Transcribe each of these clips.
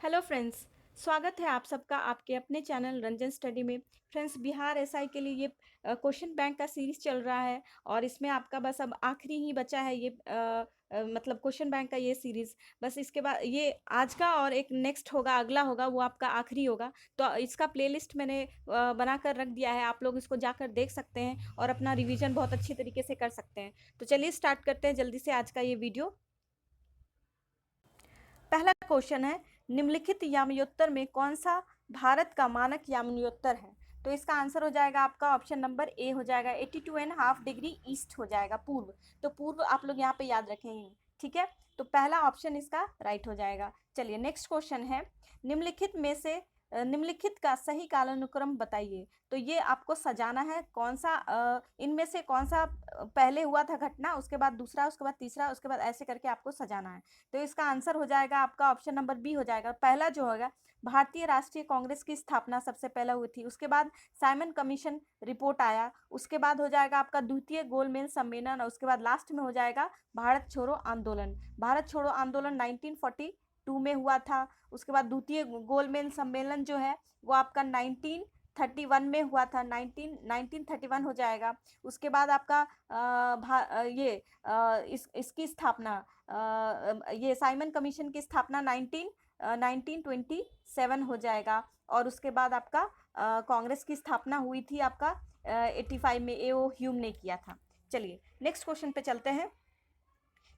Hello friends, स्वागत है आप सबका आपके अपने चैनल रंजन स्टडी में। फ्रेंड्स, बिहार एसआई के लिए ये क्वेश्चन बैंक का सीरीज चल रहा है और इसमें आपका बस अब आखिरी ही बचा है ये मतलब क्वेश्चन बैंक का ये सीरीज। बस इसके बाद ये आज का और एक नेक्स्ट होगा, अगला होगा, वो आपका आखिरी होगा। तो इसका प्लेलिस्ट मैंने बना कर रख दिया है, आप लोग इसको जाकर देख सकते हैं और अपना रिवीजन बहुत अच्छी तरीके से कर सकते हैं। तो चलिए स्टार्ट करते हैं जल्दी से आज का ये वीडियो। पहला क्वेश्चन है, निम्नलिखित यामियोत्तर में कौन सा भारत का मानक यामियोत्तर है? तो इसका आंसर हो जाएगा आपका ऑप्शन नंबर ए हो जाएगा 82.5 डिग्री ईस्ट हो जाएगा, पूर्व। तो पूर्व आप लोग यहाँ पे याद रखेंगे, ठीक है। तो पहला ऑप्शन इसका राइट हो जाएगा। चलिए नेक्स्ट क्वेश्चन है, निम्नलिखित में से निम्नलिखित का सही कालानुक्रम बताइए। तो ये आपको सजाना है, कौन सा इनमें से कौन सा पहले हुआ था घटना, उसके बाद दूसरा, उसके बाद तीसरा, उसके बाद ऐसे करके आपको सजाना है। तो इसका आंसर हो जाएगा आपका ऑप्शन नंबर बी हो जाएगा। पहला जो होगा, भारतीय राष्ट्रीय कांग्रेस की स्थापना सबसे पहले हुई थी, उसके बाद साइमन कमीशन रिपोर्ट आया, उसके बाद हो जाएगा आपका द्वितीय गोलमेज सम्मेलन और उसके बाद लास्ट में हो जाएगा भारत छोड़ो आंदोलन। भारत छोड़ो आंदोलन 1942 में हुआ था। उसके बाद द्वितीय गोलमेज सम्मेलन जो है वो आपका 1931 में हुआ था, 1931 हो जाएगा। उसके बाद आपका इसकी स्थापना ये साइमन कमीशन की स्थापना 1927 हो जाएगा। और उसके बाद आपका कांग्रेस की स्थापना हुई थी आपका 85 में, एओ ह्यूम ने किया था। चलिए नेक्स्ट क्वेश्चन पे चलते हैं।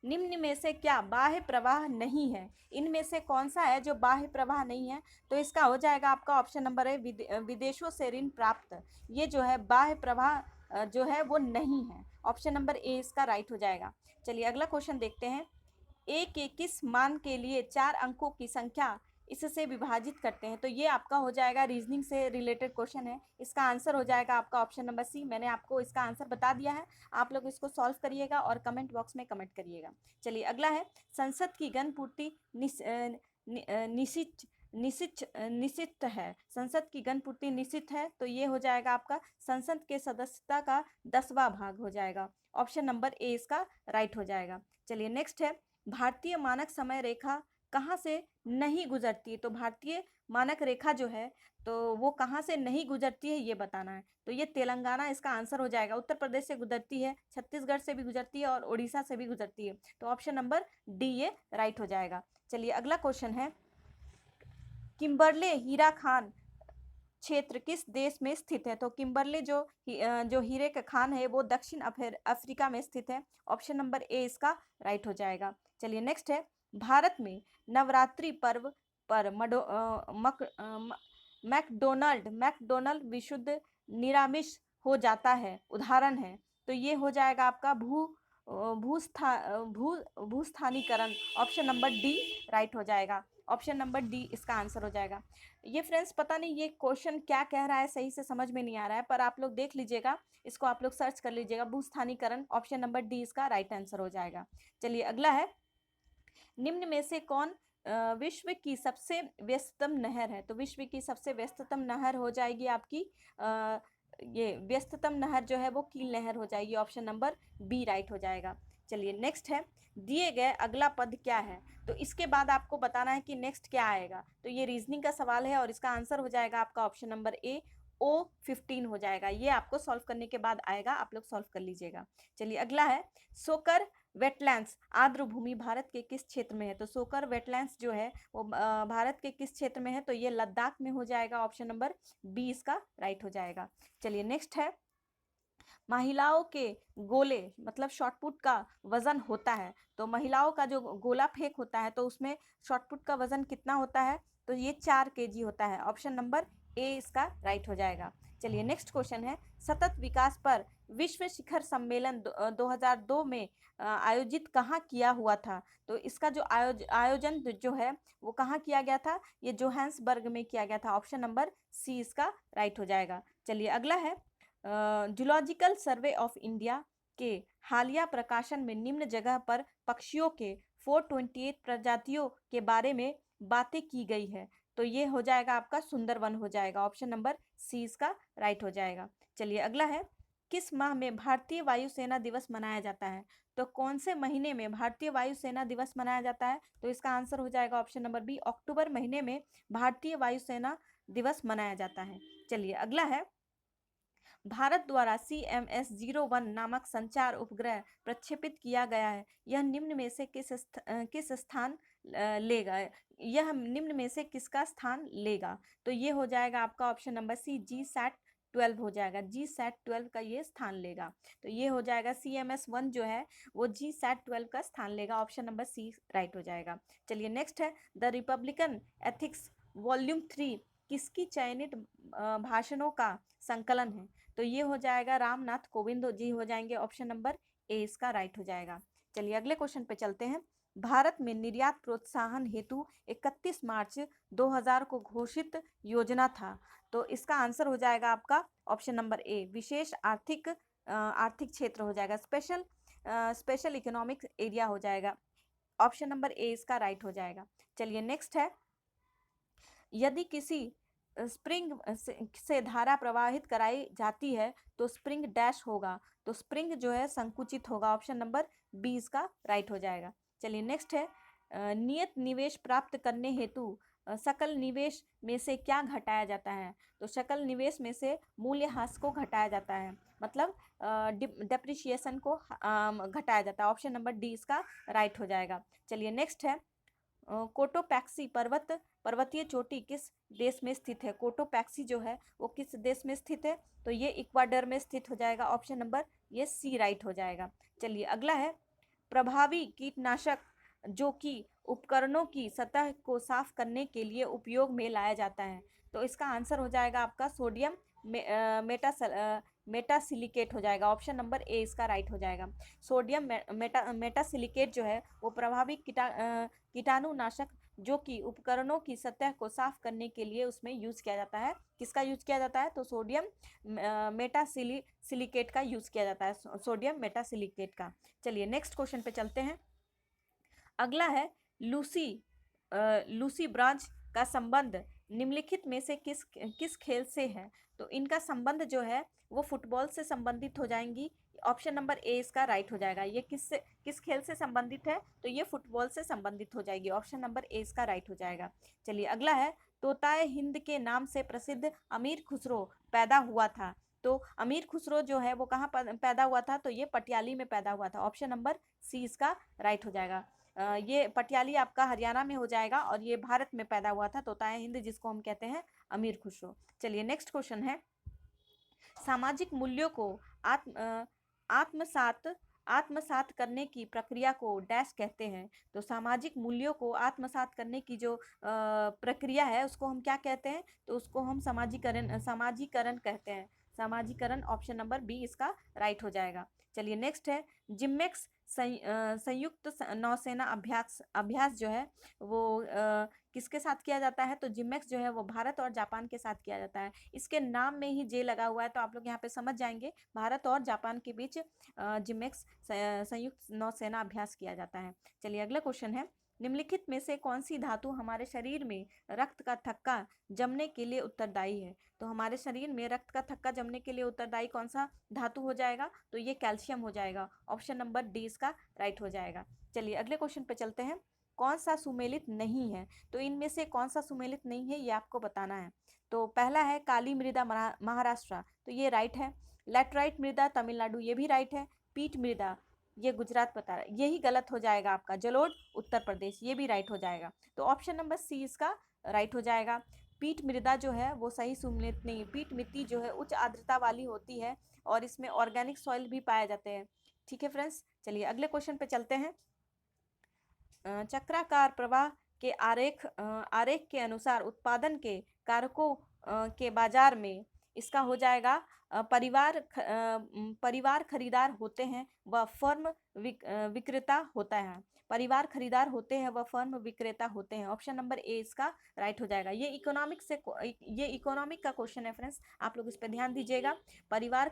निम्न में से क्या बाह्य प्रवाह नहीं है? इनमें से कौन सा है जो बाह्य प्रवाह नहीं है? तो इसका हो जाएगा आपका ऑप्शन नंबर है विदेशों से ऋण प्राप्त। ये जो है बाह्य प्रवाह जो है वो नहीं है। ऑप्शन नंबर ए इसका राइट हो जाएगा। चलिए अगला क्वेश्चन देखते हैं। ए के किस मान के लिए 4 अंकों की संख्या इससे विभाजित करते हैं? तो ये आपका हो जाएगा रीजनिंग से रिलेटेड क्वेश्चन है। इसका आंसर हो जाएगा आपका ऑप्शन नंबर सी। मैंने आपको इसका आंसर बता दिया है, आप लोग इसको सॉल्व करिएगा और कमेंट बॉक्स में कमेंट करिएगा। चलिए अगला है, संसद की गण पूर्ति निश्चित निश्चित है। संसद की गण पूर्ति निश्चित है, तो ये हो जाएगा आपका संसद के सदस्यता का 10वां भाग हो जाएगा। ऑप्शन नंबर ए इसका राइट हो जाएगा। चलिए नेक्स्ट है, भारतीय मानक समय रेखा कहाँ से नहीं गुजरती? तो भारतीय मानक रेखा जो है तो वो कहाँ से नहीं गुजरती है ये बताना है। तो ये तेलंगाना इसका आंसर हो जाएगा। उत्तर प्रदेश से गुजरती है, छत्तीसगढ़ से भी गुजरती है और उड़ीसा से भी गुजरती है। तो ऑप्शन नंबर डी ये राइट हो जाएगा। चलिए अगला क्वेश्चन है, किम्बरले हीरा खान क्षेत्र किस देश में स्थित है? तो किम्बरले जो हीरे का खान है वो दक्षिण अफ्रीका में स्थित है। ऑप्शन नंबर ए इसका राइट हो जाएगा। चलिए नेक्स्ट है, भारत में नवरात्रि पर्व पर मैकडोनल्ड मैकडोनल्ड विशुद्ध निरामिष हो जाता है, उदाहरण है। तो ये हो जाएगा आपका भूस्थानीकरण। ऑप्शन नंबर डी राइट हो जाएगा। ऑप्शन नंबर डी इसका आंसर हो जाएगा। ये फ्रेंड्स पता नहीं ये क्वेश्चन क्या कह रहा है, सही से समझ में नहीं आ रहा है, पर आप लोग देख लीजिएगा, इसको आप लोग सर्च कर लीजिएगा, भूस्थानीकरण। ऑप्शन नंबर डी इसका राइट आंसर हो जाएगा। चलिए अगला है, निम्न में से कौन विश्व की सबसे व्यस्ततम नहर है? तो विश्व की सबसे व्यस्ततम नहर हो जाएगी आपकी ये व्यस्ततम नहर जो है वो कील नहर हो जाएगी। ऑप्शन नंबर बी राइट हो जाएगा। चलिए नेक्स्ट है, दिए गए अगला पद क्या है? तो इसके बाद आपको बताना है कि नेक्स्ट क्या आएगा। तो ये रीजनिंग का सवाल है और इसका आंसर हो जाएगा आपका ऑप्शन नंबर ए O15 हो जाएगा। ये आपको सॉल्व करने के बाद आएगा, आप लोग सॉल्व कर लीजिएगा। चलिए अगला है, सोकर वेटलैंड्स आर्द्र भूमि भारत के किस क्षेत्र में है? तो सोकर वेटलैंड्स जो है वो भारत के किस क्षेत्र में है? तो ये लद्दाख में हो जाएगा। ऑप्शन नंबर बी इसका राइट हो जाएगा। चलिए नेक्स्ट है, महिलाओं के गोले मतलब शॉटपुट का वजन होता है। तो महिलाओं का जो गोला फेंक होता है तो उसमें शॉटपुट का वजन कितना होता है? तो ये 4 kg होता है। ऑप्शन नंबर ए इसका राइट हो जाएगा। चलिए नेक्स्ट क्वेश्चन है, सतत विकास पर विश्व शिखर सम्मेलन 2002 में आयोजित कहाँ किया हुआ था? तो इसका जो आयोजन जो है वो कहाँ किया गया था? ये जोहान्सबर्ग में किया गया था। ऑप्शन नंबर सी इसका राइट हो जाएगा। चलिए अगला है, जूलॉजिकल सर्वे ऑफ इंडिया के हालिया प्रकाशन में निम्न जगह पर पक्षियों के 428 प्रजातियों के बारे में बातें की गई है। तो ये हो जाएगा आपका सुंदरवन हो जाएगा। ऑप्शन नंबर सी इसका राइट हो जाएगा। चलिए अगला है, किस माह में भारतीय वायुसेना दिवस मनाया जाता है? तो कौन से महीने में भारतीय वायुसेना दिवस मनाया जाता है? तो इसका आंसर हो जाएगा ऑप्शन नंबर बी, अक्टूबर महीने में भारतीय वायुसेना दिवस मनाया जाता है। चलिए अगला है, भारत द्वारा CMS-01 नामक संचार उपग्रह प्रक्षेपित किया गया है। यह निम्न में से किस स्थान लेगा? यह निम्न में से किसका स्थान लेगा? तो ये हो जाएगा आपका ऑप्शन नंबर सी, GSAT-12 हो जाएगा। GSAT-12 का ये स्थान लेगा। तो ये हो जाएगा CMS-1 जो है वो GSAT-12 का स्थान लेगा। ऑप्शन नंबर सी राइट हो जाएगा। चलिए नेक्स्ट है, द रिपब्लिकन एथिक्स वॉल्यूम 3 किसकी चयनित भाषणों का संकलन है? तो ये हो जाएगा रामनाथ कोविंद जी हो जाएंगे। ऑप्शन नंबर ए इसका राइट हो जाएगा। चलिए अगले क्वेश्चन पे चलते हैं। भारत में निर्यात प्रोत्साहन हेतु 31 मार्च 2000 को घोषित योजना था। तो इसका आंसर हो जाएगा आपका ऑप्शन नंबर ए, विशेष आर्थिक क्षेत्र हो जाएगा, स्पेशल इकोनॉमिक एरिया हो जाएगा। ऑप्शन नंबर ए इसका राइट हो जाएगा। चलिए नेक्स्ट है, यदि किसी स्प्रिंग से धारा प्रवाहित कराई जाती है तो स्प्रिंग डैश होगा। तो स्प्रिंग जो है संकुचित होगा। ऑप्शन नंबर बी इसका राइट हो जाएगा। चलिए नेक्स्ट है, नियत निवेश प्राप्त करने हेतु सकल निवेश में से क्या घटाया जाता है? तो सकल निवेश में से मूल्यह्रास को घटाया जाता है, मतलब डेप्रिसिएशन को घटाया जाता है। ऑप्शन नंबर डी इसका राइट हो जाएगा। चलिए नेक्स्ट है, कोटोपैक्सी पर्वतीय चोटी किस देश में स्थित है? कोटोपैक्सी जो है वो किस देश में स्थित है? तो ये इक्वाडोर में स्थित हो जाएगा। ऑप्शन नंबर ये सी राइट हो जाएगा। चलिए अगला है, प्रभावी कीटनाशक जो कि उपकरणों की सतह को साफ करने के लिए उपयोग में लाया जाता है। तो इसका आंसर हो जाएगा आपका सोडियम मेटासिलिकेट हो जाएगा। ऑप्शन नंबर ए इसका राइट हो जाएगा। सोडियम मेटासिलिकेट जो है वो प्रभावी कीटाणुनाशक जो कि उपकरणों की सतह को साफ करने के लिए उसमें यूज किया जाता है। किसका यूज किया जाता है? तो सोडियम मेटासिलिकेट का यूज किया जाता है, सोडियम मेटासिलिकेट का। चलिए नेक्स्ट क्वेश्चन पे चलते हैं। अगला है, लूसी ब्रांच का संबंध निम्नलिखित में से किस खेल से है? तो इनका संबंध जो है वो फुटबॉल से संबंधित हो जाएंगी। ऑप्शन नंबर ए इसका राइट हो जाएगा। ये किस खेल से संबंधित है? तो ये फुटबॉल से संबंधित हो जाएगी। ऑप्शन नंबर ए इसका राइट हो जाएगा। चलिए अगला है, तोताए हिंद के नाम से प्रसिद्ध अमीर खुसरो पैदा हुआ था। तो अमीर खुसरो जो है वो कहाँ पैदा हुआ था? तो ये पटियाली में पैदा हुआ था। ऑप्शन नंबर सी इसका राइट हो जाएगा। ये पटियाली आपका हरियाणा में हो जाएगा और ये भारत में पैदा हुआ था, तोताए हिंद जिसको हम कहते हैं अमीर खुसरो। चलिए नेक्स्ट क्वेश्चन है, सामाजिक मूल्यों को आत्मसात करने की प्रक्रिया को डैश कहते हैं। तो सामाजिक मूल्यों को आत्मसात करने की जो प्रक्रिया है उसको हम क्या कहते हैं? तो उसको हम समाजीकरण कहते हैं। समाजीकरण ऑप्शन नंबर बी इसका राइट हो जाएगा। चलिए नेक्स्ट है, जिम्मेक्स संयुक्त नौसेना अभ्यास जो है वो किसके साथ किया जाता है? तो जिम्मेक्स जो है वो भारत और जापान के साथ किया जाता है। इसके नाम में ही जे लगा हुआ है तो आप लोग यहाँ पे समझ जाएंगे, भारत और जापान के बीच जिम्मेक्स संयुक्त नौसेना अभ्यास किया जाता है। चलिए अगला क्वेश्चन है, निम्नलिखित में से कौन सी धातु हमारे शरीर में रक्त का थक्का जमने के लिए उत्तरदायी है? तो हमारे शरीर में रक्त का थक्का जमने के लिए उत्तरदायी कौन सा धातु हो जाएगा? तो ये कैल्शियम हो जाएगा। ऑप्शन नंबर डी इसका राइट हो जाएगा। चलिए अगले क्वेश्चन पे चलते हैं, कौन सा सुमेलित नहीं है? तो इनमें से कौन सा सुमेलित नहीं है ये आपको बताना है। तो पहला है काली मृदा महाराष्ट्र, तो ये राइट है। लैटराइट मृदा तमिलनाडु, ये भी राइट है। पीट मृदा ये गुजरात बता रहा है, यही गलत हो जाएगा आपका। जलोढ़ उत्तर प्रदेश, ये भी राइट हो जाएगा। तो ऑप्शन नंबर सी इसका राइट हो जाएगा। पीट मृदा जो है वो सही सुमेलित नहीं है। पीट मिट्टी जो है उच्च आर्द्रता वाली होती है और इसमें ऑर्गेनिक सॉइल भी पाए जाते हैं। ठीक है फ्रेंड्स, चलिए अगले क्वेश्चन पे चलते हैं। चक्राकार प्रवाह के आरेख के अनुसार उत्पादन के कारकों के बाजार में इसका हो जाएगा परिवार खरीदार होते हैं व फर्म विक्रेता होता है। परिवार खरीदार होते हैं व फर्म विक्रेता होते हैं। ऑप्शन नंबर ए इसका राइट हो जाएगा। ये इकोनॉमिक का क्वेश्चन है फ्रेंड्स, आप लोग इस पर ध्यान दीजिएगा। परिवार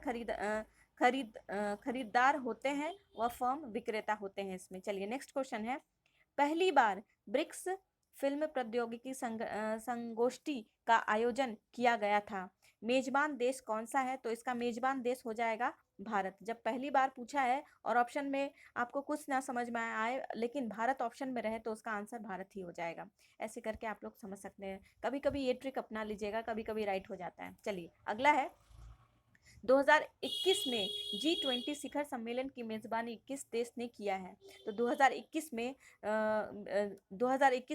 खरीदार होते हैं व फर्म विक्रेता होते हैं इसमें। चलिए नेक्स्ट क्वेश्चन है, पहली बार ब्रिक्स फिल्म प्रौद्योगिकी संगोष्ठी का आयोजन किया गया था। मेजबान देश कौन सा है? तो इसका मेजबान देश हो जाएगा भारत। जब पहली बार पूछा है और ऑप्शन में आपको कुछ ना समझ में आए लेकिन भारत ऑप्शन में रहे तो उसका आंसर भारत ही हो जाएगा। ऐसे करके आप लोग समझ सकते हैं। कभी कभी ये ट्रिक अपना लीजिएगा, कभी कभी राइट हो जाता है। चलिए अगला है 2021 में G20 शिखर सम्मेलन की मेजबानी किस देश ने किया है? तो 2021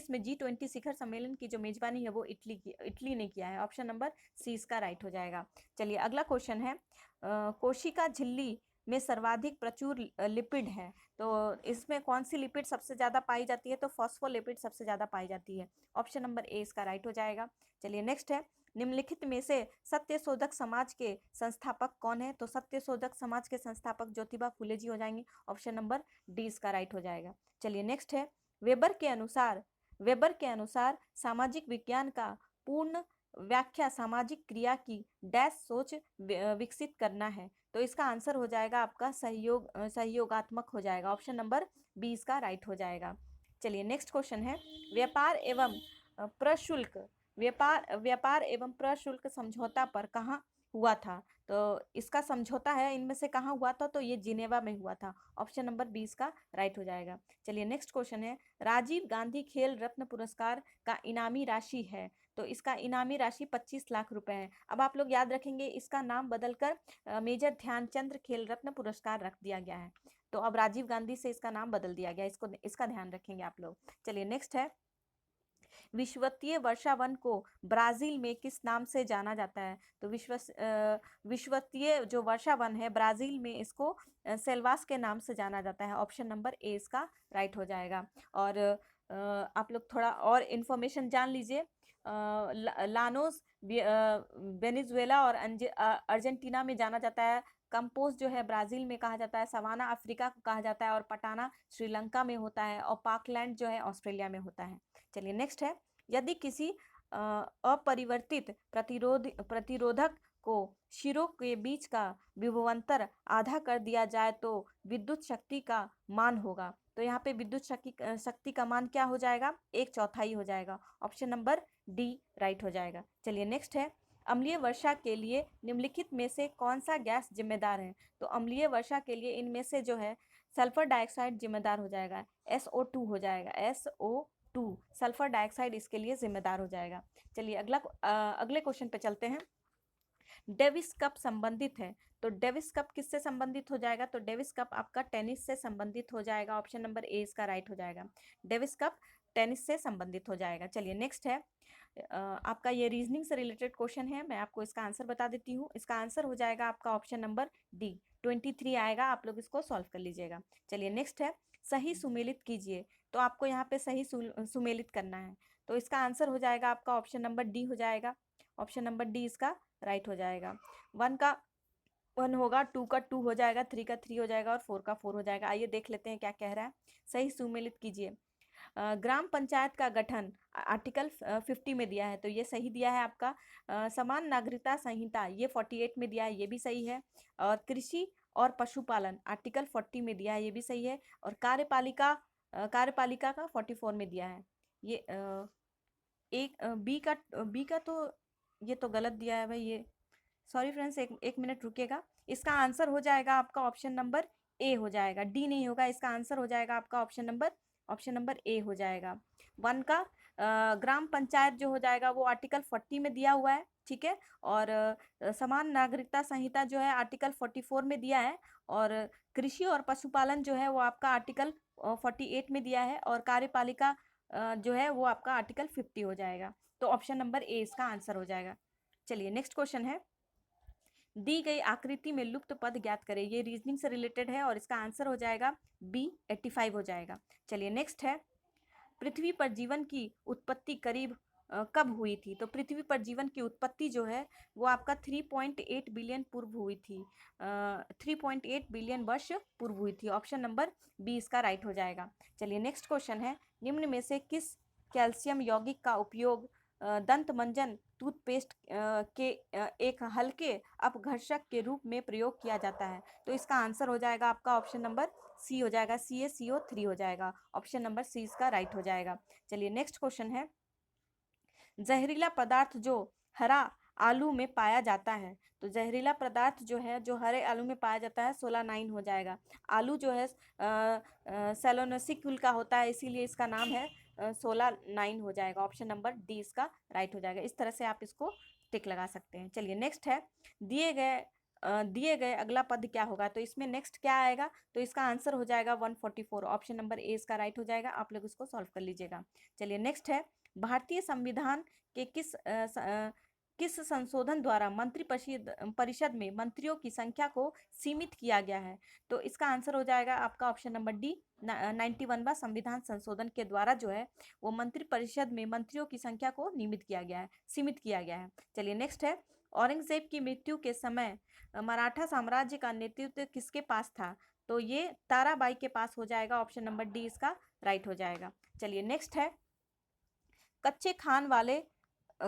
में G20 शिखर सम्मेलन की जो मेजबानी है वो इटली ने किया है। ऑप्शन नंबर सी इसका राइट हो जाएगा। चलिए अगला क्वेश्चन है, कोशिका झिल्ली में सर्वाधिक प्रचुर लिपिड है, तो इसमें कौन सी लिपिड सबसे ज़्यादा पाई जाती है? तो फॉस्फोलिपिड सबसे ज़्यादा पाई जाती है। ऑप्शन नंबर ए इसका राइट हो जाएगा। चलिए नेक्स्ट है, निम्नलिखित में से सत्यशोधक समाज के संस्थापक कौन है? तो सत्यशोधक समाज के संस्थापक ज्योतिबा फुले जी हो जाएंगे। ऑप्शन नंबर डी इसका राइट हो जाएगा। चलिए नेक्स्ट है, वेबर के अनुसार सामाजिक विज्ञान का पूर्ण व्याख्या सामाजिक क्रिया की डैश सोच विकसित करना है, तो इसका आंसर हो जाएगा आपका सहयोगात्मक हो जाएगा। ऑप्शन नंबर बी इसका राइट हो जाएगा। चलिए नेक्स्ट क्वेश्चन है, व्यापार एवं प्रशुल्क व्यापार एवं प्रशुल्क समझौता पर कहाँ हुआ था? तो इसका समझौता है इनमें से कहाँ हुआ था? तो ये जिनेवा में हुआ था। ऑप्शन नंबर 20 का राइट हो जाएगा। चलिए नेक्स्ट क्वेश्चन है, राजीव गांधी खेल रत्न पुरस्कार का इनामी राशि है, तो इसका इनामी राशि 25 लाख रुपए है। अब आप लोग याद रखेंगे इसका नाम बदलकर मेजर ध्यानचंद्र खेल रत्न पुरस्कार रख दिया गया है, तो अब राजीव गांधी से इसका नाम बदल दिया गया, इसका ध्यान रखेंगे आप लोग। चलिए नेक्स्ट है, विश्ववीय वर्षावन को ब्राजील में किस नाम से जाना जाता है? तो विश्ववीय जो वर्षावन है ब्राजील में इसको सेल्वास के नाम से जाना जाता है। ऑप्शन नंबर ए इसका राइट हो जाएगा। और आप लोग थोड़ा और इन्फॉर्मेशन जान लीजिए। लानोस वेनेजुएला और अर्जेंटीना में जाना जाता है। कंपोज जो है ब्राजील में कहा जाता है, सवाना अफ्रीका को कहा जाता है, और पटाना श्रीलंका में होता है, और पाकलैंड जो है ऑस्ट्रेलिया में होता है। चलिए नेक्स्ट है, यदि किसी अपरिवर्तित प्रतिरोधक को शिरों के बीच का विभवांतर आधा कर दिया जाए तो विद्युत शक्ति का मान होगा, तो यहाँ पे विद्युत शक्ति का मान क्या हो जाएगा? 1/4 हो जाएगा। ऑप्शन नंबर डी राइट हो जाएगा। चलिए नेक्स्ट है, अम्लीय वर्षा के लिए निम्नलिखित में से कौन सा गैस जिम्मेदार है? तो अम्लीय वर्षा के लिए इनमें से जो है सल्फर डाइऑक्साइड जिम्मेदार हो जाएगा, SO2 हो जाएगा, SO2 सल्फर डाइऑक्साइड इसके लिए जिम्मेदार हो जाएगा। चलिए अगले क्वेश्चन पे चलते हैं। डेविस कप संबंधित है, तो डेविस कप किससे संबंधित हो जाएगा? तो डेविस कप आपका टेनिस से संबंधित हो जाएगा। ऑप्शन नंबर ए इसका राइट हो जाएगा। डेविस कप टेनिस से संबंधित हो जाएगा। चलिए नेक्स्ट है, आपका ये रीजनिंग से रिलेटेड क्वेश्चन है, मैं आपको इसका आंसर बता देती हूँ। इसका आंसर हो जाएगा आपका ऑप्शन नंबर डी, 23 आएगा। आप लोग इसको सॉल्व कर लीजिएगा। चलिए नेक्स्ट है, सही सुमेलित कीजिए, तो आपको यहाँ पे सही सुमेलित करना है, तो इसका आंसर हो जाएगा आपका ऑप्शन नंबर डी हो जाएगा। ऑप्शन नंबर डी इसका राइट हो जाएगा। 1 का 1 होगा, 2 का 2 हो जाएगा, 3 का 3 हो जाएगा, और 4 का 4 हो जाएगा। आइए देख लेते हैं क्या कह रहा है। सही सुमेलित कीजिए। ग्राम पंचायत का गठन आर्टिकल 50 में दिया है, तो ये सही दिया है आपका। समान नागरिकता संहिता ये 48 में दिया है, ये भी सही है। और कृषि और पशुपालन आर्टिकल 40 में दिया है, ये भी सही है। और कार्यपालिका का 44 में दिया है। ये एक बी का तो ये तो गलत दिया है भाई, ये सॉरी फ्रेंड्स, एक मिनट रुकिएगा। इसका आंसर हो जाएगा आपका ऑप्शन नंबर ए हो जाएगा, डी नहीं होगा। इसका आंसर हो जाएगा आपका ऑप्शन नंबर ए हो जाएगा। 1 का ग्राम पंचायत जो हो जाएगा वो आर्टिकल 40 में दिया हुआ है, ठीक है। और समान नागरिकता संहिता जो है आर्टिकल 44 में दिया है। और कृषि और पशुपालन जो है वो आपका आर्टिकल 48 में दिया है। और कार्यपालिका जो है वो आपका आर्टिकल 50 हो जाएगा। तो ऑप्शन नंबर ए इसका आंसर हो जाएगा। चलिए नेक्स्ट क्वेश्चन है, दी गई आकृति में लुप्त पद ज्ञात करें। ये रीजनिंग से रिलेटेड है और इसका आंसर हो जाएगा बी, 85 हो जाएगा। चलिए नेक्स्ट है, पृथ्वी पर जीवन की उत्पत्ति करीब कब हुई थी? तो पृथ्वी पर जीवन की उत्पत्ति जो है वो आपका 3.8 बिलियन पूर्व हुई थी। 3.8 बिलियन वर्ष पूर्व हुई थी। ऑप्शन नंबर बी इसका राइट हो जाएगा। चलिए नेक्स्ट क्वेश्चन है, निम्न में से किस कैल्शियम यौगिक का उपयोग दंत मंजन टूथपेस्ट के एक हल्के अपघर्षक के रूप में प्रयोग किया जाता है? तो इसका आंसर हो जाएगा आपका ऑप्शन नंबर सी हो जाएगा, CaCO3 हो जाएगा। ऑप्शन नंबर सी इसका राइट हो जाएगा। चलिए नेक्स्ट क्वेश्चन है, जहरीला पदार्थ जो हरा आलू में पाया जाता है? तो जहरीला पदार्थ जो है जो हरे आलू में पाया जाता है 16 9 हो जाएगा। आलू जो है सेलोनोसिस का होता है, इसीलिए इसका नाम है 16 9 हो जाएगा। ऑप्शन नंबर डी इसका राइट हो जाएगा। इस तरह से आप इसको टिक लगा सकते हैं। चलिए नेक्स्ट है, दिए गए अगला पद क्या होगा? तो इसमें नेक्स्ट क्या आएगा? तो इसका आंसर हो जाएगा 144। ऑप्शन नंबर ए इसका राइट हो जाएगा। आप लोग इसको सॉल्व कर लीजिएगा। चलिए नेक्स्ट है, भारतीय संविधान के किस संशोधन द्वारा मंत्री परिषद में मंत्रियों की संख्या को सीमित किया गया है? तो इसका आंसर हो जाएगा आपका ऑप्शन नंबर डी, 91वां संविधान संशोधन के द्वारा जो है वो मंत्री परिषद में मंत्रियों की संख्या को नियमित किया गया है, सीमित किया गया है। चलिए नेक्स्ट है, औरंगजेब की मृत्यु के समय मराठा साम्राज्य का नेतृत्व किसके पास था? तो ये ताराबाई के पास हो जाएगा। ऑप्शन नंबर डी इसका राइट हो जाएगा। चलिए नेक्स्ट है, कच्चे खान वाले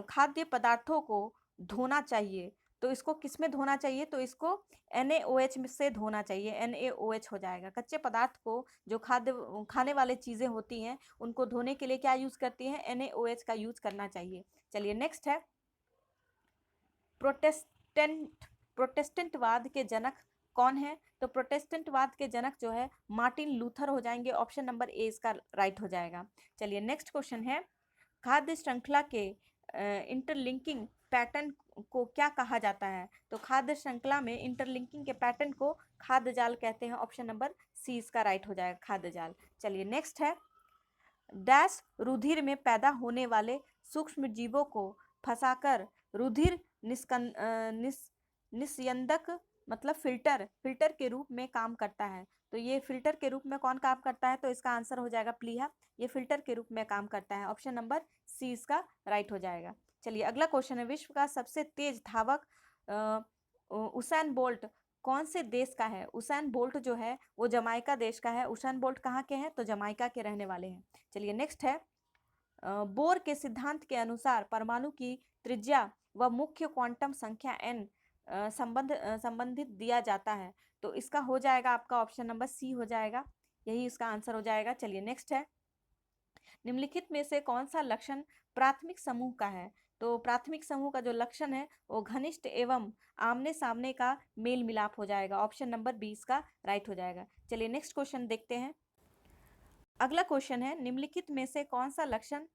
खाद्य पदार्थों को धोना चाहिए, तो इसको किस में धोना चाहिए? तो इसको NaOH से धोना चाहिए। NaOH हो जाएगा। कच्चे पदार्थ को जो खाने वाले चीज़ें होती हैं उनको धोने के लिए क्या यूज़ करती हैं? NaOH का यूज़ करना चाहिए। चलिए नेक्स्ट है, प्रोटेस्टेंटवाद के जनक कौन है? तो प्रोटेस्टेंटवाद के जनक जो है मार्टिन लूथर हो जाएंगे। ऑप्शन नंबर ए इसका राइट हो जाएगा। चलिए नेक्स्ट क्वेश्चन है, खाद्य श्रृंखला के इंटरलिंकिंग पैटर्न को क्या कहा जाता है? तो खाद्य श्रृंखला में इंटरलिंकिंग के पैटर्न को खाद्य जाल कहते हैं। ऑप्शन नंबर सी इसका राइट हो जाएगा, खाद्य जाल। चलिए नेक्स्ट है, डैश रुधिर में पैदा होने वाले सूक्ष्म जीवों को फंसाकर रुधिर निस्यंदक मतलब फिल्टर के रूप में काम करता है। तो ये फिल्टर के रूप में कौन काम करता है? तो इसका आंसर हो जाएगा प्लीहा, ये फिल्टर के रूप में काम करता है। ऑप्शन नंबर सी इसका राइट हो जाएगा। चलिए अगला क्वेश्चन है, विश्व का सबसे तेज धावक उसैन बोल्ट कौन से देश का है? उसैन बोल्ट जो है वो जमाइका देश का है। उसैन बोल्ट कहाँ के हैं? तो जमाइका के रहने वाले हैं। चलिए नेक्स्ट है, बोर के सिद्धांत के अनुसार परमाणु की त्रिज्या व मुख्य क्वांटम संख्या n संबंधित दिया जाता है। तो इसका हो जाएगा आपका ऑप्शन नंबर सी हो जाएगा, यही इसका आंसर हो जाएगा। चलिए नेक्स्ट है, निम्नलिखित में से कौन सा लक्षण प्राथमिक समूह का है? तो प्राथमिक समूह का जो लक्षण है वो घनिष्ठ एवं आमने सामने का मेल मिलाप हो जाएगा। ऑप्शन नंबर 20 का राइट हो जाएगा। चलिए नेक्स्ट क्वेश्चन देखते हैं। अगला क्वेश्चन है, निम्नलिखित में से कौन सा लक्षण,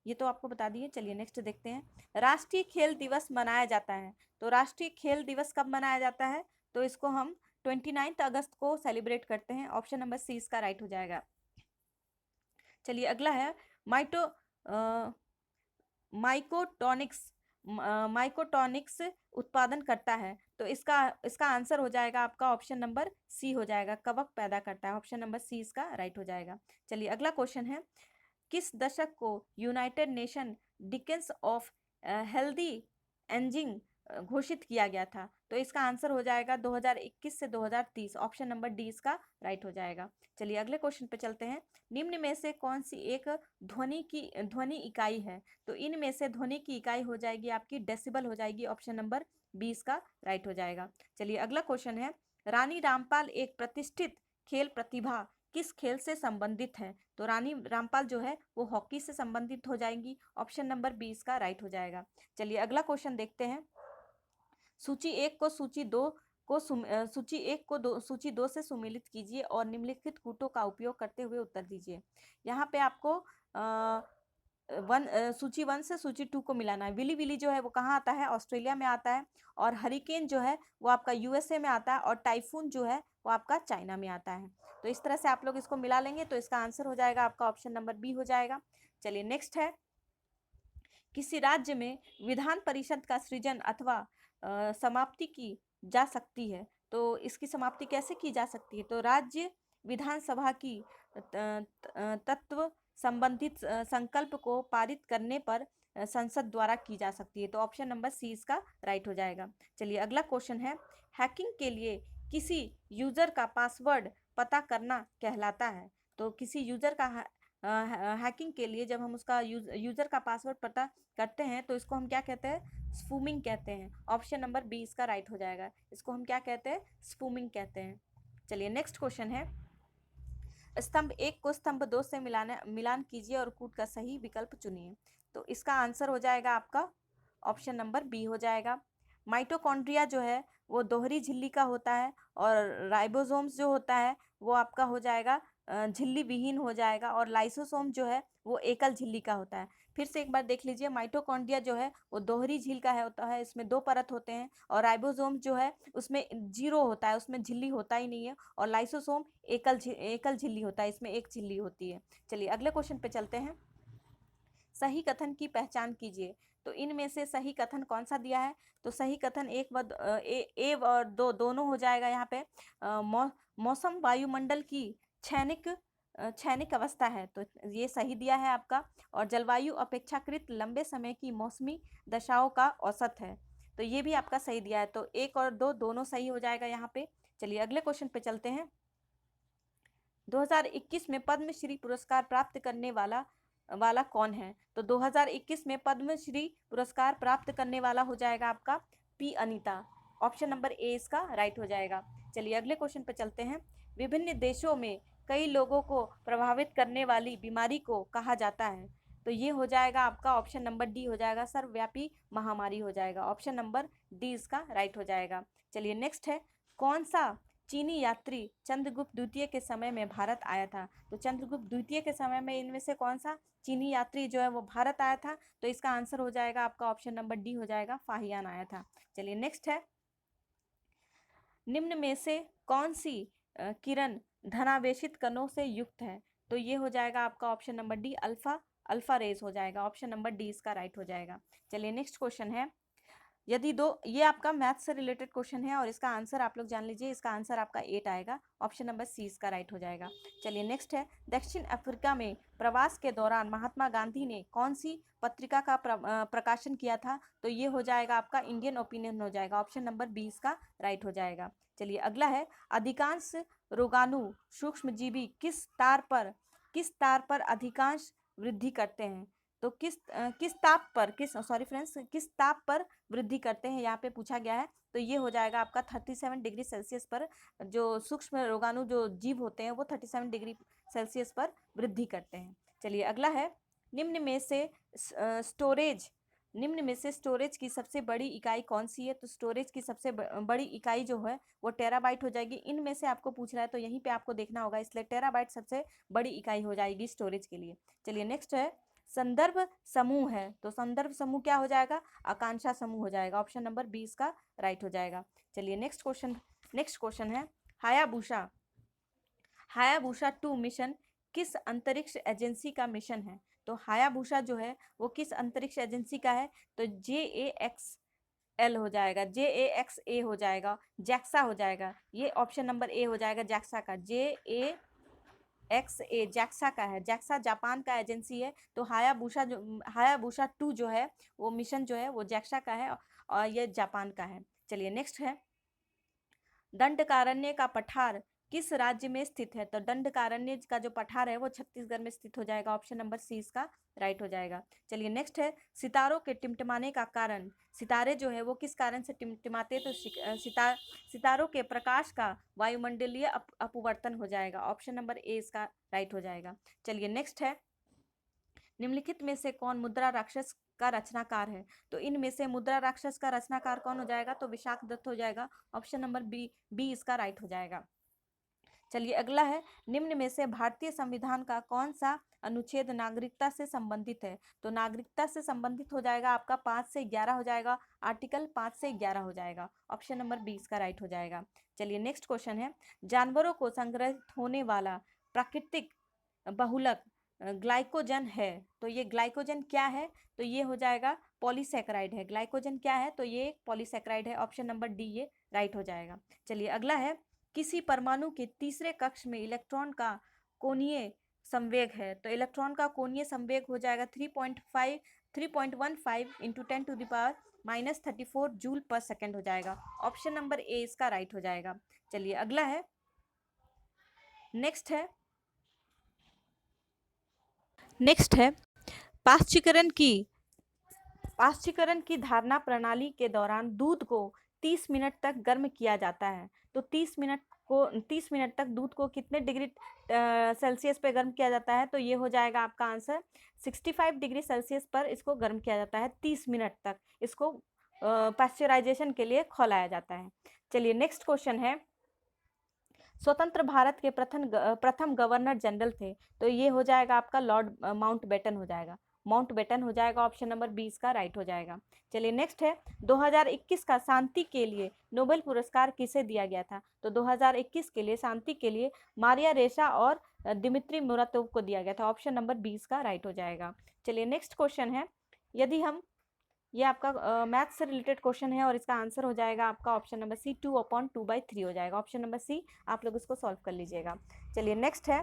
ये तो आपको बता दिए। चलिए नेक्स्ट देखते हैं, राष्ट्रीय खेल दिवस मनाया जाता है। तो राष्ट्रीय खेल दिवस कब मनाया जाता है? तो इसको हम 29 अगस्त को सेलिब्रेट करते हैं। ऑप्शन नंबर सी इसका राइट हो जाएगा। चलिए अगला है, माइकोटॉनिक्स उत्पादन करता है। तो इसका आंसर हो जाएगा आपका ऑप्शन नंबर सी हो जाएगा, कवक पैदा करता है। ऑप्शन नंबर सी इसका राइट हो जाएगा। चलिए अगला क्वेश्चन है, किस दशक को United Nation decades of healthy ageing घोषित किया गया था? तो इसका आंसर हो जाएगा 2021 से 2030। ऑप्शन नंबर डी इसका राइट हो जाएगा। चलिए अगले क्वेश्चन पे चलते हैं, निम्न में से कौन सी एक ध्वनि इकाई है? तो इनमें से ध्वनि की इकाई हो जाएगी आपकी डेसिबल हो जाएगी। ऑप्शन नंबर 20 का राइट हो जाएगा। चलिए अगला क्वेश्चन है, रानी रामपाल एक प्रतिष्ठित खेल प्रतिभा किस खेल से संबंधित है? तो रानी रामपाल जो है वो हॉकी से संबंधित हो जाएंगी। ऑप्शन नंबर 20 का राइट हो जाएगा। चलिए अगला क्वेश्चन देखते हैं, सूची 1 को सूची 2 सूची 2 से सुमेलित कीजिए और निम्नलिखित कूटों का उपयोग करते हुए उत्तर दीजिए। यहाँ पे आपको सूची 1 से सूची 2 को मिलाना है। विली विली जो है वो कहाँ आता है? ऑस्ट्रेलिया में आता है। और हरिकेन जो है वो आपका USA में आता है। और टाइफून जो है वो आपका चाइना में आता है। तो इस तरह से आप लोग इसको मिला लेंगे तो इसका आंसर हो जाएगा आपका ऑप्शन नंबर बी हो जाएगा। चलिए नेक्स्ट है, किसी राज्य में विधान परिषद का सृजन अथवा समाप्ति की जा सकती है? तो इसकी समाप्ति कैसे की जा सकती है? तो राज्य विधानसभा की तत्व संबंधित संकल्प को पारित करने पर संसद द्वारा की जा सकती है। तो ऑप्शन नंबर सी इसका राइट हो जाएगा। चलिए अगला क्वेश्चन है, हैकिंग के लिए किसी यूजर का पासवर्ड पता करना कहलाता है। तो किसी यूजर का हैकिंग के लिए जब हम उसका यूजर का पासवर्ड पता करते हैं तो इसको हम क्या कहते हैं? स्पूमिंग कहते हैं। ऑप्शन नंबर 20 का राइट हो जाएगा। इसको हम क्या कहते हैं? स्पूमिंग कहते हैं। चलिए नेक्स्ट क्वेश्चन है, स्तंभ 1 को स्तंभ 2 से मिलान कीजिए और कूट का सही विकल्प चुनिए। तो इसका आंसर हो जाएगा आपका ऑप्शन नंबर बी हो जाएगा। माइटोकॉन्ड्रिया जो है वो दोहरी झिल्ली का होता है, और राइबोसोम्स जो होता है वो आपका हो जाएगा झिल्ली विहीन हो जाएगा, और लाइसोसोम जो है वो एकल झिल्ली का होता है। फिर से एक बार देख लीजिए, माइटोकॉन्ड्रिया जो है वो दोहरी झिल्ली का है होता है, इसमें 2 परत होते हैं, और राइबोसोम जो है उसमें 0 होता है, उसमें झिल्ली होता ही नहीं है, और लाइसोसोम एकल झिल्ली होता है, इसमें एक झिल्ली होती है। चलिए अगले क्वेश्चन पे चलते हैं। सही कथन की पहचान कीजिए। तो इनमें से सही कथन कौन सा दिया है? तो सही कथन ए और दो दोनों हो जाएगा यहाँ पे। मौसम वायुमंडल की क्षैनिक अवस्था है, तो ये सही दिया है आपका। और जलवायु अपेक्षाकृत लंबे समय की मौसमी दशाओं का औसत है, तो ये भी आपका सही दिया है। तो 1 और 2 दोनों सही हो जाएगा यहाँ पे। चलिए अगले क्वेश्चन पे चलते हैं। 2021 में पद्मश्री पुरस्कार प्राप्त करने वाला कौन है? तो 2021 में पद्मश्री पुरस्कार प्राप्त करने वाला हो जाएगा आपका P Anita. Option number A इसका राइट हो जाएगा। चलिए अगले क्वेश्चन पर चलते हैं। विभिन्न देशों में कई लोगों को प्रभावित करने वाली बीमारी को कहा जाता है, तो ये हो जाएगा आपका ऑप्शन नंबर डी हो जाएगा, सर्वव्यापी महामारी हो जाएगा। ऑप्शन नंबर डी इसका राइट हो जाएगा। चलिए नेक्स्ट है, कौन सा चीनी यात्री चंद्रगुप्त द्वितीय के समय में भारत आया था? तो चंद्रगुप्त द्वितीय के समय में इनमें से कौन सा चीनी यात्री जो है वो भारत आया था? तो इसका आंसर हो जाएगा आपका ऑप्शन नंबर डी हो जाएगा, फाहियान आया था। चलिए नेक्स्ट है, निम्न में से कौन सी किरण धनावेशित कणों से युक्त है? तो ये हो जाएगा आपका option number D, alpha rays हो जाएगा। ऑप्शन नंबर डी इसका राइट हो जाएगा। चलिए नेक्स्ट क्वेश्चन है, यदि ये आपका मैथ से रिलेटेड क्वेश्चन है, और इसका आंसर आप लोग जान लीजिए, इसका आंसर आपका 8 आएगा। ऑप्शन नंबर सी इसका राइट हो जाएगा। चलिए नेक्स्ट है, दक्षिण अफ्रीका में प्रवास के दौरान महात्मा गांधी ने कौन सी पत्रिका का प्रकाशन किया था? तो ये हो जाएगा आपका इंडियन ओपिनियन हो जाएगा। ऑप्शन नंबर बी इसका राइट हो जाएगा। चलिए अगला है, अधिकांश रोगाणु सूक्ष्मजीवी किस तार पर अधिकांश वृद्धि करते हैं? तो किस ताप पर वृद्धि करते हैं, यहाँ पे पूछा गया है। तो ये हो जाएगा आपका 37 डिग्री सेल्सियस पर, जो सूक्ष्म रोगाणु जो जीव होते हैं वो 37 डिग्री सेल्सियस पर वृद्धि करते हैं। चलिए अगला है, निम्न में से स्टोरेज की सबसे बड़ी इकाई कौन सी है? तो स्टोरेज की सबसे बड़ी इकाई जो है वो टेराबाइट हो जाएगी। इनमें से आपको पूछ रहा है तो यहीं पे आपको देखना होगा, इसलिए टेराबाइट सबसे बड़ी इकाई हो जाएगी स्टोरेज के लिए। चलिए नेक्स्ट है, संदर्भ समूह है, तो संदर्भ समूह क्या हो जाएगा? आकांक्षा समूह हो जाएगा। ऑप्शन नंबर बी इसका राइट हो जाएगा। चलिए नेक्स्ट क्वेश्चन है, हायाबुसा 2 मिशन किस अंतरिक्ष एजेंसी का मिशन है? तो हायाबुसा जो है वो किस अंतरिक्ष एजेंसी का है? तो JAXL हो जाएगा, JAXA हो जाएगा, जैक्सा हो जाएगा। ये ऑप्शन नंबर ए हो जाएगा, जैक्सा का। JAXA जैक्सा का है, जैक्सा जापान का एजेंसी है। तो हायाबुसा 2 जो है वो मिशन जो है वो जैक्सा का है, और ये जापान का है। चलिए नेक्स्ट है, दंडकारण्य का पठार किस राज्य में स्थित है? तो दंडकारण्य का जो पठार है वो छत्तीसगढ़ में स्थित हो जाएगा। ऑप्शन नंबर सी इसका राइट हो जाएगा। चलिए नेक्स्ट है, सितारों के टिमटिमाने का कारण, सितारे जो है वो किस कारण से टिमटिमाते? तो सितारों के प्रकाश का वायुमंडलीय अपवर्तन हो जाएगा। ऑप्शन नंबर ए इसका राइट हो जाएगा। चलिए नेक्स्ट है, निम्नलिखित में से कौन मुद्रा राक्षस का रचनाकार है? तो इनमें से मुद्रा राक्षस का रचनाकार कौन हो जाएगा? तो विशाख दत्त हो जाएगा। ऑप्शन नंबर बी इसका राइट हो जाएगा। चलिए अगला है, निम्न में से भारतीय संविधान का कौन सा अनुच्छेद नागरिकता से संबंधित है? तो नागरिकता से संबंधित हो जाएगा आपका 5 से 11 हो जाएगा, आर्टिकल 5 से 11 हो जाएगा। ऑप्शन नंबर बी इसका राइट हो जाएगा। चलिए नेक्स्ट क्वेश्चन है, जानवरों को संग्रहित होने वाला प्राकृतिक बहुलक ग्लाइकोजन है, तो ये ग्लाइकोजन क्या है? तो ये हो जाएगा पॉलीसैकेराइड है। ग्लाइकोजन क्या है? तो ये पॉलीसैकेराइड है। ऑप्शन नंबर डी ये राइट हो जाएगा। चलिए अगला है, किसी परमाणु के तीसरे कक्ष में इलेक्ट्रॉन का कोणीय संवेग है? तो इलेक्ट्रॉन का कोणीय संवेग हो जाएगा 3.15 इंटू 10⁻⁻34 जूल पर सेकेंड हो जाएगा। ऑप्शन नंबर ए इसका राइट हो जाएगा। चलिए अगला है, नेक्स्ट है, पाश्चीकरण की धारणा प्रणाली के दौरान दूध को 30 मिनट तक गर्म किया जाता है। तो 30 मिनट को 30 मिनट तक दूध को कितने डिग्री सेल्सियस पे गर्म किया जाता है? तो ये हो जाएगा आपका आंसर 65 डिग्री सेल्सियस पर इसको गर्म किया जाता है 30 मिनट तक। इसको पाश्चराइजेशन के लिए खौलाया जाता है। चलिए नेक्स्ट क्वेश्चन है, स्वतंत्र भारत के प्रथम गवर्नर जनरल थे? तो ये हो जाएगा आपका लॉर्ड माउंटबेटन हो जाएगा। माउंटबेटन हो जाएगा, ऑप्शन नंबर 20 का राइट हो जाएगा। चलिए नेक्स्ट है, 2021 का शांति के लिए नोबेल पुरस्कार किसे दिया गया था? तो 2021 के लिए शांति के लिए मारिया रेशा और दिमित्री मुरातोव को दिया गया था। ऑप्शन नंबर 20 का राइट हो जाएगा। चलिए नेक्स्ट क्वेश्चन है, यदि हम, ये आपका मैथ से रिलेटेड क्वेश्चन है और इसका आंसर हो जाएगा आपका ऑप्शन नंबर सी 2/2/3 हो जाएगा। ऑप्शन नंबर सी आप लोग इसको सॉल्व कर लीजिएगा। चलिए नेक्स्ट है,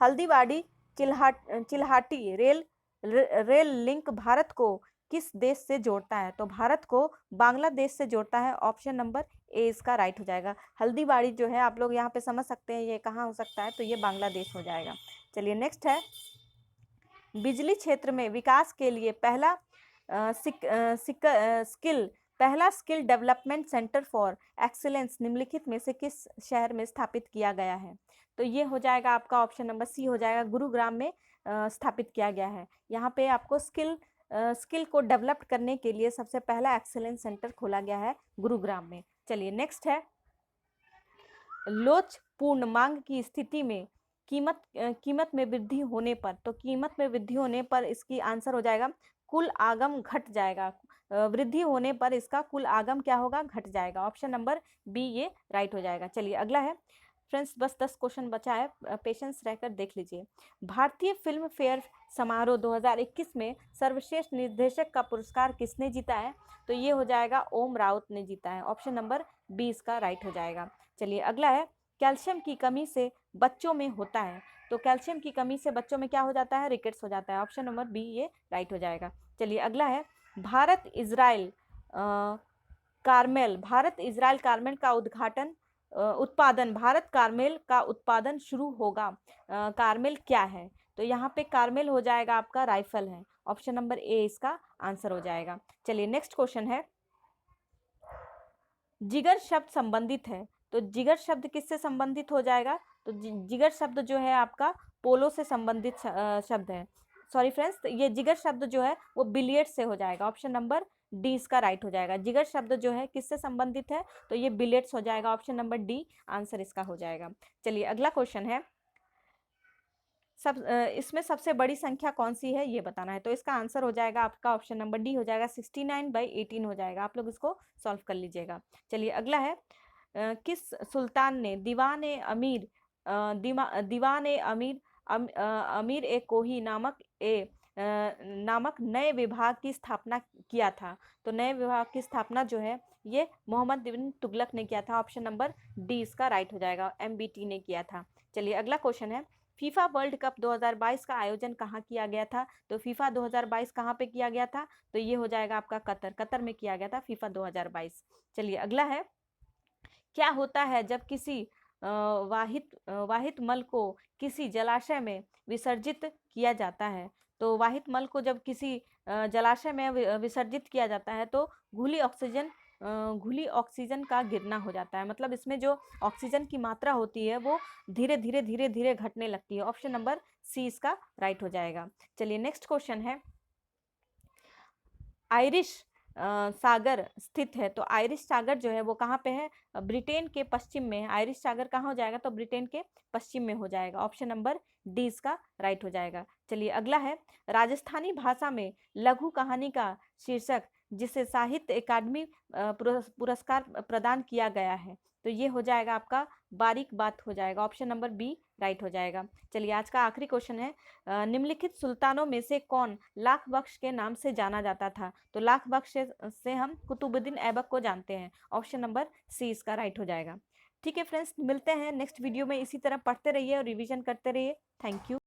हल्दीबाड़ी चिल्हाटी रेल लिंक भारत को किस देश से जोड़ता है? तो भारत को बांग्लादेश से जोड़ता है। ऑप्शन नंबर ए इसका राइट हो जाएगा। हल्दीबाड़ी जो है आप लोग यहाँ पे समझ सकते हैं ये कहाँ हो सकता है, तो ये बांग्लादेश हो जाएगा। चलिए नेक्स्ट है, बिजली क्षेत्र में विकास के लिए पहला skill development centre for excellence निम्नलिखित में से किस शहर में स्थापित किया गया है? तो ये हो जाएगा आपका ऑप्शन नंबर सी हो जाएगा, गुरुग्राम में स्थापित किया गया है। यहाँ पे आपको स्किल को डेवलप करने के लिए सबसे पहला एक्सीलेंस सेंटर खोला गया है गुरुग्राम में। चलिए नेक्स्ट है, लोचपूर्ण मांग की स्थिति में कीमत में वृद्धि होने पर, तो कीमत में वृद्धि होने पर इसकी आंसर हो जाएगा कुल आगम घट जाएगा। वृद्धि होने पर इसका कुल आगम क्या होगा? घट जाएगा। ऑप्शन नंबर बी ये राइट हो जाएगा। चलिए अगला है फ्रेंड्स, बस 10 क्वेश्चन बचा है, पेशेंस रहकर देख लीजिए। भारतीय फिल्म फेयर समारोह 2021 में सर्वश्रेष्ठ निर्देशक का पुरस्कार किसने जीता है? तो ये हो जाएगा ओम राउत ने जीता है। ऑप्शन नंबर 20 का राइट हो जाएगा। चलिए अगला है, कैल्शियम की कमी से बच्चों में होता है? तो कैल्शियम की कमी से बच्चों में क्या हो जाता है? रिकेट्स हो जाता है। ऑप्शन नंबर बी ये राइट हो जाएगा। चलिए अगला है, भारत इजराइल कार्मेल का उत्पादन भारत कार्मेल का उत्पादन शुरू होगा। कार्मेल क्या है? तो यहाँ पे कार्मेल हो जाएगा आपका राइफल है। ऑप्शन नंबर ए इसका आंसर हो जाएगा। चलिए नेक्स्ट क्वेश्चन है, जिगर शब्द संबंधित है? तो जिगर शब्द किससे संबंधित हो जाएगा? तो जिगर शब्द जो है आपका पोलो से संबंधित शब्द है। सॉरी फ्रेंड्स, ये जिगर शब्द जो है वो बिलियर्ड से हो जाएगा। ऑप्शन नंबर डी इसका राइट हो जाएगा। जिगर शब्द जो है किससे संबंधित है? तो ये बिलियर्ड्स हो जाएगा। ऑप्शन नंबर डी आंसर इसका हो जाएगा। चलिए अगला क्वेश्चन है, इसमें सबसे बड़ी संख्या कौन सी है ये बताना है। तो इसका आंसर हो जाएगा आपका ऑप्शन नंबर डी हो जाएगा, 69/18 हो जाएगा। आप लोग इसको सॉल्व कर लीजिएगा। चलिए अगला है, किस सुल्तान ने अमीर ए कोही नामक नए विभाग की स्थापना किया था? तो नए विभाग की स्थापना जो है ये मोहम्मद बिन तुगलक ने किया था। ऑप्शन नंबर डी इसका राइट हो जाएगा, MBT ने किया था। चलिए अगला क्वेश्चन है, फीफा वर्ल्ड कप 2022 का आयोजन कहाँ किया गया था? तो फीफा 2022 कहाँ पे किया गया था? तो ये हो जाएगा आपका कतर में किया गया था फीफा 2022। चलिए अगला है, क्या होता है जब किसी वाहित मल को किसी जलाशय में विसर्जित किया जाता है? तो वाहित मल को जब किसी जलाशय में विसर्जित किया जाता है तो घुली ऑक्सीजन का गिरना हो जाता है। मतलब इसमें जो ऑक्सीजन की मात्रा होती है वो धीरे धीरे घटने लगती है। ऑप्शन नंबर सी इसका राइट हो जाएगा। चलिए नेक्स्ट क्वेश्चन है, आयरिश सागर स्थित है? तो आयरिश सागर जो है वो कहाँ पे है? ब्रिटेन के पश्चिम में है। आयरिश सागर कहाँ हो जाएगा? तो ब्रिटेन के पश्चिम में हो जाएगा। ऑप्शन नंबर डी इसका राइट हो जाएगा। चलिए अगला है, राजस्थानी भाषा में लघु कहानी का शीर्षक जिसे साहित्य अकादमी पुरस्कार प्रदान किया गया है? तो ये हो जाएगा आपका बारीक बात हो जाएगा। ऑप्शन नंबर बी राइट हो जाएगा। चलिए आज का आखिरी क्वेश्चन है, निम्नलिखित सुल्तानों में से कौन लाख बख्श के नाम से जाना जाता था? तो लाख बख्श से हम कुतुबुद्दीन ऐबक को जानते हैं। ऑप्शन नंबर सी इसका राइट हो जाएगा। ठीक है फ्रेंड्स, मिलते हैं नेक्स्ट वीडियो में। इसी तरह पढ़ते रहिए और रिवीजन करते रहिए। Thank you.